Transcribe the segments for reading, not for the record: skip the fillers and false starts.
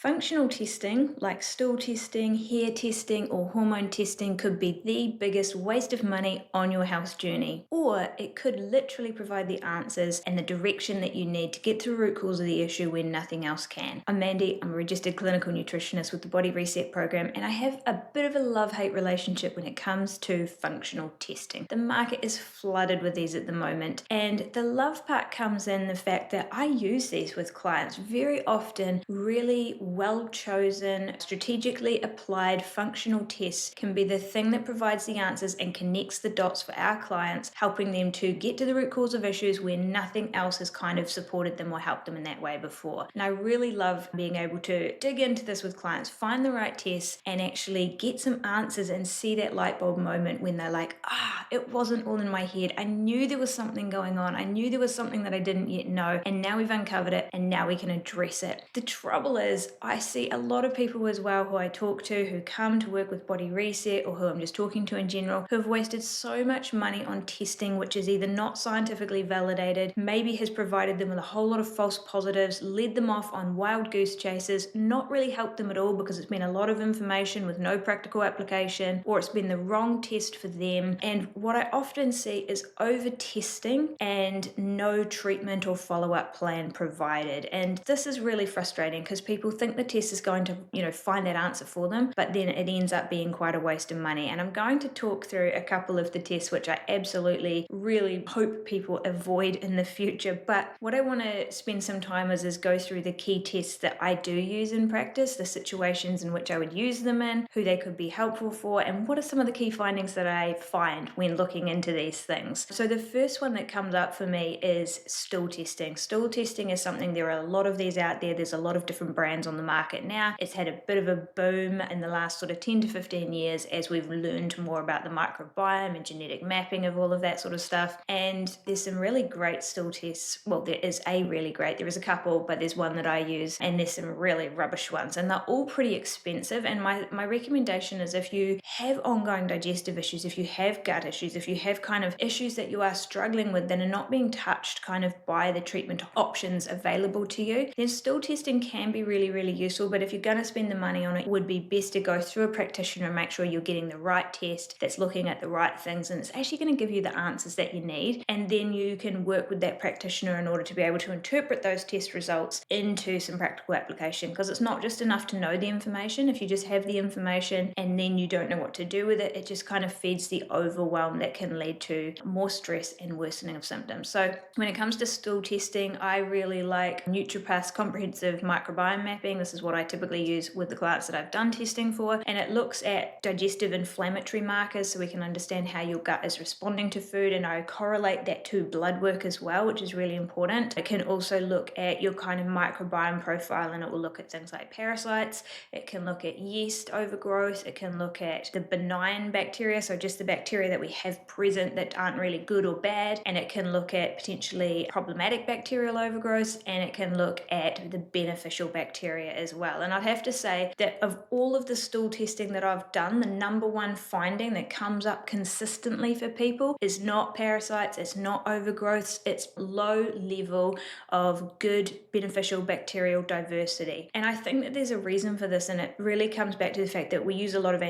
Functional testing, like stool testing, hair testing, or hormone testing, could be the biggest waste of money on your health journey. Or it could literally provide the answers and the direction that you need to get to the root cause of the issue when nothing else can. I'm Mandy, I'm a registered clinical nutritionist with the Body Reset program, and I have a bit of a love-hate relationship when it comes to functional testing. The market is flooded with these at the moment, and the love part comes in the fact that I use these with clients very often. Really well chosen, strategically applied functional tests can be the thing that provides the answers and connects the dots for our clients, helping them to get to the root cause of issues where nothing else has kind of supported them or helped them in that way before. And I really love being able to dig into this with clients, find the right tests, and actually get some answers and see that light bulb moment when they're like, it wasn't all in my head. I knew there was something going on. I knew there was something that I didn't yet know, and now we've uncovered it and now we can address it. The trouble is, I see a lot of people as well who I talk to who come to work with Body Reset, or who I'm just talking to in general, who have wasted so much money on testing which is either not scientifically validated, maybe has provided them with a whole lot of false positives, led them off on wild goose chases, not really helped them at all because it's been a lot of information with no practical application, or it's been the wrong test for them. And what I often see is over testing and no treatment or follow-up plan provided. And this is really frustrating because people think the test is going to, find that answer for them, but then it ends up being quite a waste of money. And I'm going to talk through a couple of the tests which I absolutely really hope people avoid in the future. But what I want to spend some time is go through the key tests that I do use in practice, the situations in which I would use them in, who they could be helpful for, and what are some of the key findings that I find when looking into these things. So the first one that comes up for me is stool testing. Stool testing is something, there are a lot of these out there. There's a lot of different brands on the market now. It's had a bit of a boom in the last sort of 10 to 15 years as we've learned more about the microbiome and genetic mapping of all of that sort of stuff. And there's some really great stool tests. Well, there is a couple, but there's one that I use, and there's some really rubbish ones, and they're all pretty expensive. And my recommendation is, if you have ongoing digestive issues, if you have gut issues, if you have kind of issues that you are struggling with that are not being touched kind of by the treatment options available to you, then stool testing can be really, really useful. But if you're going to spend the money on it, it would be best to go through a practitioner and make sure you're getting the right test that's looking at the right things, and it's actually going to give you the answers that you need. And then you can work with that practitioner in order to be able to interpret those test results into some practical application, because it's not just enough to know the information. If you just have the information and then you don't know what to do with it, it just kind of feeds the overwhelm that can lead to more stress and worsening of symptoms. So when it comes to stool testing, I really like NutriPath's comprehensive microbiome mapping. This is what I typically use with the clients that I've done testing for, and it looks at digestive inflammatory markers so we can understand how your gut is responding to food, and I correlate that to blood work as well, which is really important. It can also look at your kind of microbiome profile, and it will look at things like parasites. It can look at yeast overgrowth. It can look at the benign bacteria, so just the bacteria that we have present that aren't really good or bad, and it can look at potentially problematic bacterial overgrowth, and it can look at the beneficial bacteria as well. And I'd have to say that of all of the stool testing that I've done, the number one finding that comes up consistently for people is not parasites, it's not overgrowths, it's low level of good beneficial bacterial diversity. And I think that there's a reason for this, and it really comes back to the fact that we use a lot of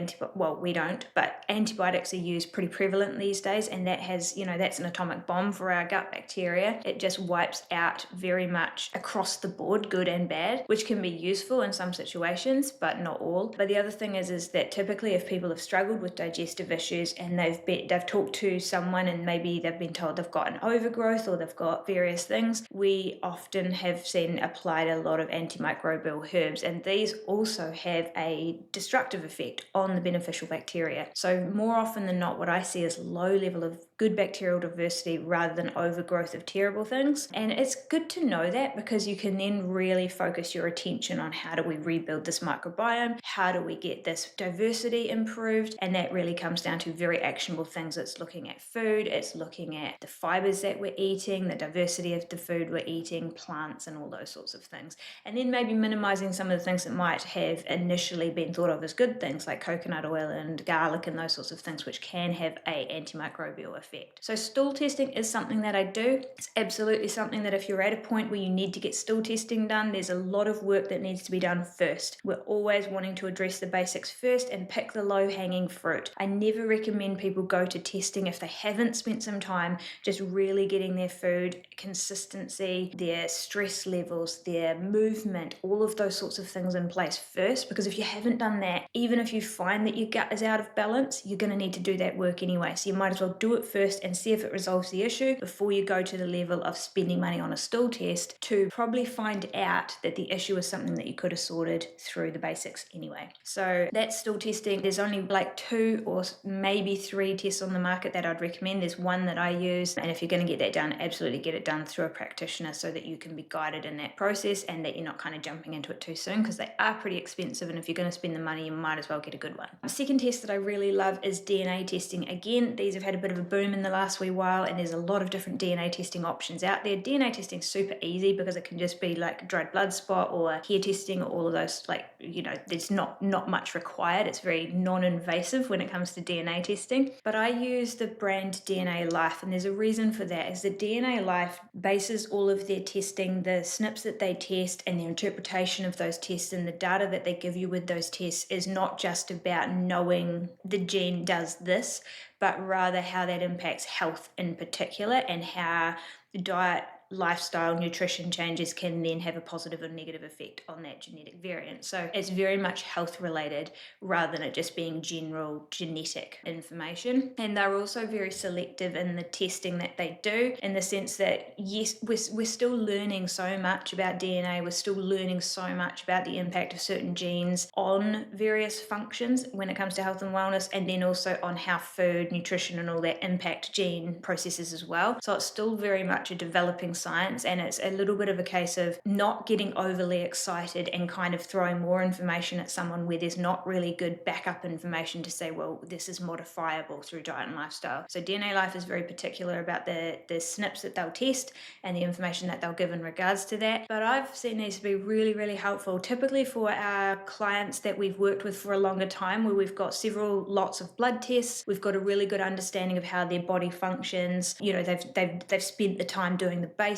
we don't, but antibiotics are used pretty prevalent these days, and that has, that's an atomic bomb for our gut bacteria. It just wipes out very much across the board, good and bad, which can be useful in some situations, but not all. But the other thing is that typically if people have struggled with digestive issues and they've talked to someone and maybe they've been told they've got an overgrowth or they've got various things, we often have seen applied a lot of antimicrobial herbs, and these also have a destructive effect on the beneficial bacteria. So more often than not, what I see is low level of good bacterial diversity rather than overgrowth of terrible things. And it's good to know that, because you can then really focus your attention on how do we rebuild this microbiome, how do we get this diversity improved, and that really comes down to very actionable things. It's looking at food, it's looking at the fibers that we're eating, the diversity of the food we're eating, plants, and all those sorts of things. And then maybe minimizing some of the things that might have initially been thought of as good things, like coconut oil and garlic and those sorts of things, which can have a antimicrobial effect. So stool testing is something that I do. It's absolutely something that if you're at a point where you need to get stool testing done, there's a lot of work that that needs to be done first. We're always wanting to address the basics first and pick the low-hanging fruit. I never recommend people go to testing if they haven't spent some time just really getting their food consistency, their stress levels, their movement, all of those sorts of things in place first, because if you haven't done that, even if you find that your gut is out of balance, you're going to need to do that work anyway. So you might as well do it first and see if it resolves the issue before you go to the level of spending money on a stool test to probably find out that the issue is something that you could have sorted through the basics anyway. So that's stool testing. There's only like 2 or maybe 3 tests on the market that I'd recommend. There's one that I use, and if you're going to get that done, absolutely get it done through a practitioner so that you can be guided in that process and that you're not kind of jumping into it too soon, because they are pretty expensive, and if you're going to spend the money, you might as well get a good one. The second test that I really love is DNA testing. Again, these have had a bit of a boom in the last wee while, and there's a lot of different DNA testing options out there. DNA testing is super easy because it can just be like dried blood spot or hair testing or all of those, like, you know, there's not much required. It's very non-invasive when it comes to DNA testing. But I use the brand DNA Life, and there's a reason for that, is that DNA Life bases all of their testing, the SNPs that they test and their interpretation of those tests and the data that they give you with those tests is not just about knowing the gene does this, but rather how that impacts health in particular, and how diet, lifestyle, nutrition changes can then have a positive or negative effect on that genetic variant. So it's very much health related rather than it just being general genetic information. And they're also very selective in the testing that they do, in the sense that yes, we're still learning so much about DNA, we're still learning so much about the impact of certain genes on various functions when it comes to health and wellness, and then also on how food, nutrition and all that impact gene processes as well. So it's still very much a developing science, and it's a little bit of a case of not getting overly excited and kind of throwing more information at someone where there's not really good backup information to say, well, this is modifiable through diet and lifestyle. So DNA Life is very particular about the SNPs that they'll test and the information that they'll give in regards to that. But I've seen these to be really, really helpful, typically for our clients that we've worked with for a longer time, where we've got several lots of blood tests, we've got a really good understanding of how their body functions, you know, they've spent the time doing the basics,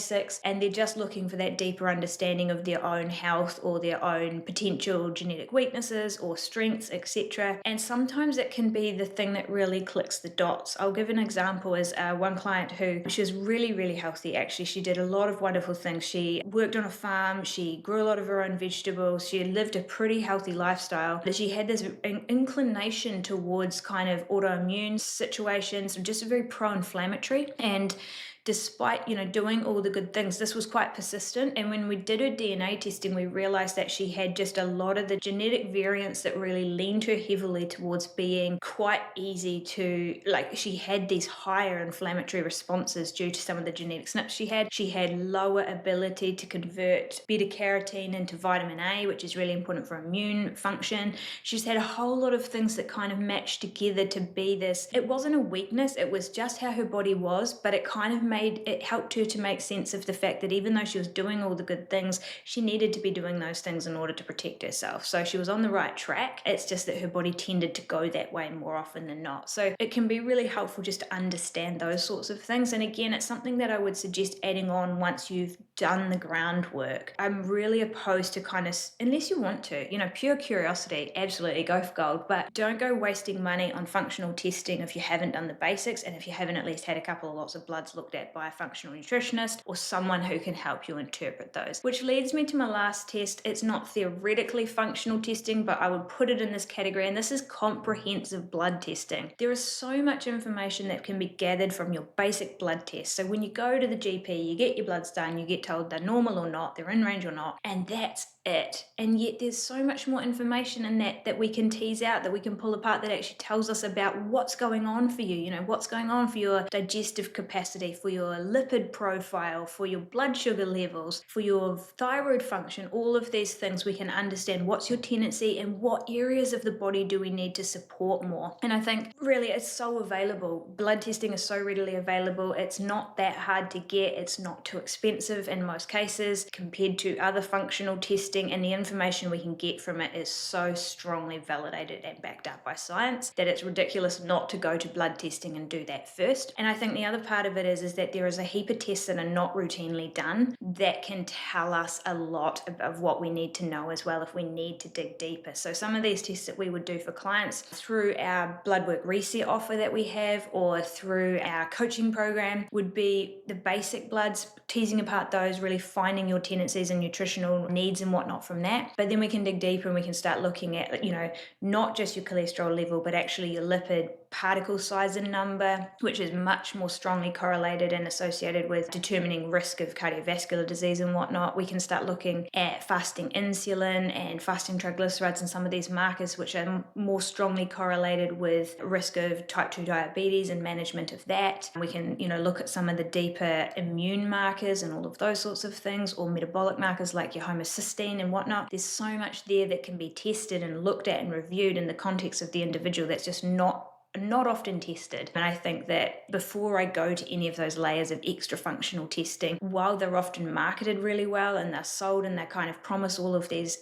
and they're just looking for that deeper understanding of their own health or their own potential genetic weaknesses or strengths, etc. And sometimes it can be the thing that really clicks the dots. I'll give an example as one client who, she was really, really healthy actually. She did a lot of wonderful things. She worked on a farm, she grew a lot of her own vegetables, she lived a pretty healthy lifestyle, but she had this inclination towards kind of autoimmune situations, just very pro-inflammatory. And despite, you know, doing all the good things, this was quite persistent. And when we did her DNA testing, we realized that she had just a lot of the genetic variants that really leaned her heavily towards being quite easy to, like, she had these higher inflammatory responses due to some of the genetic SNPs she had. She had lower ability to convert beta carotene into vitamin A, which is really important for immune function. She's had a whole lot of things that kind of matched together to be this. It wasn't a weakness, it was just how her body was, but it kind of helped her to make sense of the fact that even though she was doing all the good things, she needed to be doing those things in order to protect herself. So she was on the right track. It's just that her body tended to go that way more often than not. So it can be really helpful just to understand those sorts of things. And again, it's something that I would suggest adding on once you've done the groundwork. I'm really opposed to kind of, unless you want to, you know, pure curiosity, absolutely go for gold, but don't go wasting money on functional testing if you haven't done the basics, and if you haven't at least had a couple of lots of bloods looked at by a functional nutritionist or someone who can help you interpret those. Which leads me to my last test. It's not theoretically functional testing, but I would put it in this category, and this is comprehensive blood testing. There is so much information that can be gathered from your basic blood test. So when you go to the GP, you get your bloods done, you get told they're normal or not, they're in range or not, and that's it. And yet there's so much more information in that we can tease out, that we can pull apart, that actually tells us about what's going on for you, you know, what's going on for your digestive capacity, for your lipid profile, for your blood sugar levels, for your thyroid function. All of these things we can understand what's your tendency and what areas of the body do we need to support more. And I think really it's so available. Blood testing is so readily available. It's not that hard to get. It's not too expensive in most cases compared to other functional testing testing and the information we can get from it is so strongly validated and backed up by science that it's ridiculous not to go to blood testing and do that first. And I think the other part of it is that there is a heap of tests that are not routinely done that can tell us a lot of what we need to know as well if we need to dig deeper. So some of these tests that we would do for clients through our blood work reset offer that we have or through our coaching program would be the basic bloods, teasing apart those, really finding your tendencies and nutritional needs and whatnot from that. But then we can dig deeper and we can start looking at, not just your cholesterol level, but actually your lipid particle size and number, which is much more strongly correlated and associated with determining risk of cardiovascular disease and whatnot. We can start looking at fasting insulin and fasting triglycerides and some of these markers which are more strongly correlated with risk of type 2 diabetes and management of that. We can, look at some of the deeper immune markers and all of those sorts of things, or metabolic markers like your homocysteine and whatnot. There's so much there that can be tested and looked at and reviewed in the context of the individual that's just not often tested. And I think that before I go to any of those layers of extra functional testing, while they're often marketed really well and they're sold and they kind of promise all of this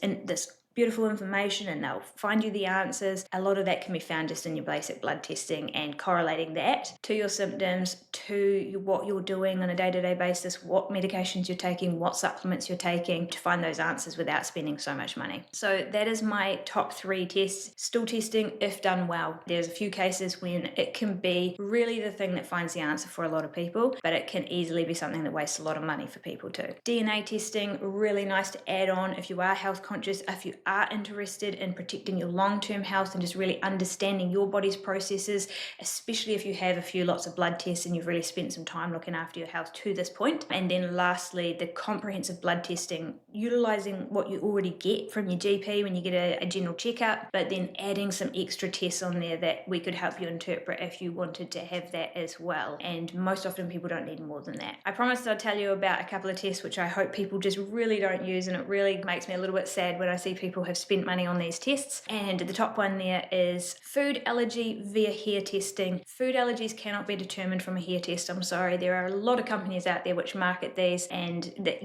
beautiful information and they'll find you the answers, a lot of that can be found just in your basic blood testing and correlating that to your symptoms, to what you're doing on a day-to-day basis, what medications you're taking, what supplements you're taking, to find those answers without spending so much money. So that is my top 3 tests. Stool testing, if done well. There's a few cases when it can be really the thing that finds the answer for a lot of people, but it can easily be something that wastes a lot of money for people too. DNA testing, really nice to add on if you are health conscious, if you are interested in protecting your long-term health and just really understanding your body's processes, especially if you have a few lots of blood tests and you've really spent some time looking after your health to this point. And then lastly, the comprehensive blood testing, utilizing what you already get from your GP when you get a general checkup, but then adding some extra tests on there that we could help you interpret if you wanted to have that as well. And most often people don't need more than that. I promised I'd tell you about a couple of tests which I hope people just really don't use, and it really makes me a little bit sad when I see people have spent money on these tests. And the top one there is food allergy via hair testing. Food allergies cannot be determined from a hair test. I'm sorry, there are a lot of companies out there which market these, and that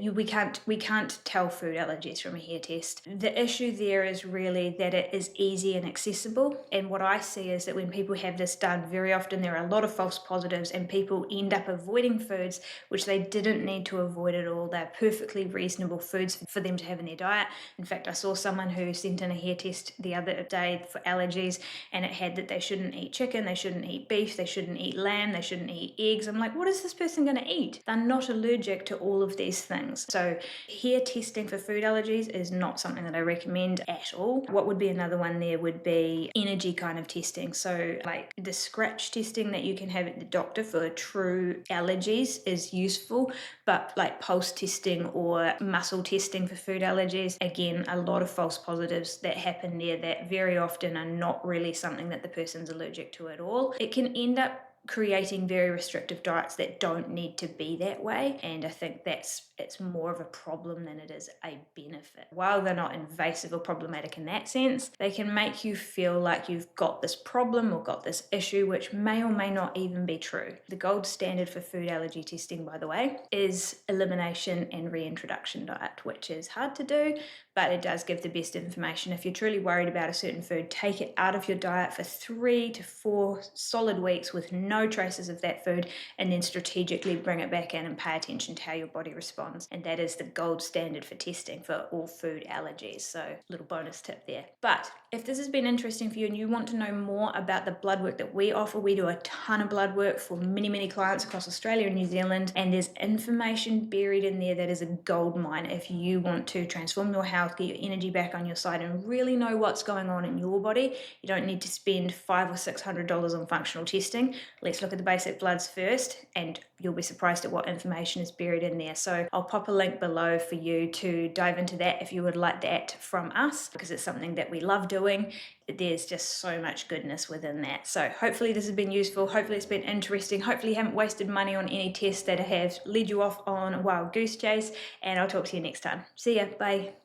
we can't tell food allergies from a hair test. The issue there is really that it is easy and accessible, and what I see is that when people have this done, very often there are a lot of false positives and people end up avoiding foods which they didn't need to avoid at all. They're perfectly reasonable foods for them to have in their diet. In fact, I saw someone who sent in a hair test the other day for allergies, and it had that they shouldn't eat chicken, they shouldn't eat beef, they shouldn't eat lamb, they shouldn't eat eggs. I'm like, what is this person going to eat? They're not allergic to all of these things. So hair testing for food allergies is not something that I recommend at all. What would be another one there would be energy kind of testing. So like the scratch testing that you can have at the doctor for true allergies is useful, but like pulse testing or muscle testing for food allergies, again, a lot of false positives that happen there that very often are not really something that the person's allergic to at all. It can end up creating very restrictive diets that don't need to be that way, and I think it's more of a problem than it is a benefit. While they're not invasive or problematic in that sense, they can make you feel like you've got this problem or got this issue which may or may not even be true. The gold standard for food allergy testing, by the way, is elimination and reintroduction diet, which is hard to do, but it does give the best information. If you're truly worried about a certain food, take it out of your diet for 3 to 4 solid weeks with no traces of that food, and then strategically bring it back in and pay attention to how your body responds. And that is the gold standard for testing for all food allergies. So little bonus tip there. But if this has been interesting for you and you want to know more about the blood work that we offer, we do a ton of blood work for many, many clients across Australia and New Zealand, and there's information buried in there that is a gold mine if you want to transform your health, get your energy back on your side, and really know what's going on in your body. You don't need to spend $500 or $600 on functional testing. Let's look at the basic bloods first, and you'll be surprised at what information is buried in there. So I'll pop a link below for you to dive into that if you would like that from us, because it's something that we love doing. There's just so much goodness within that. So hopefully this has been useful. Hopefully it's been interesting. Hopefully you haven't wasted money on any tests that have led you off on a wild goose chase, and I'll talk to you next time. See ya. Bye.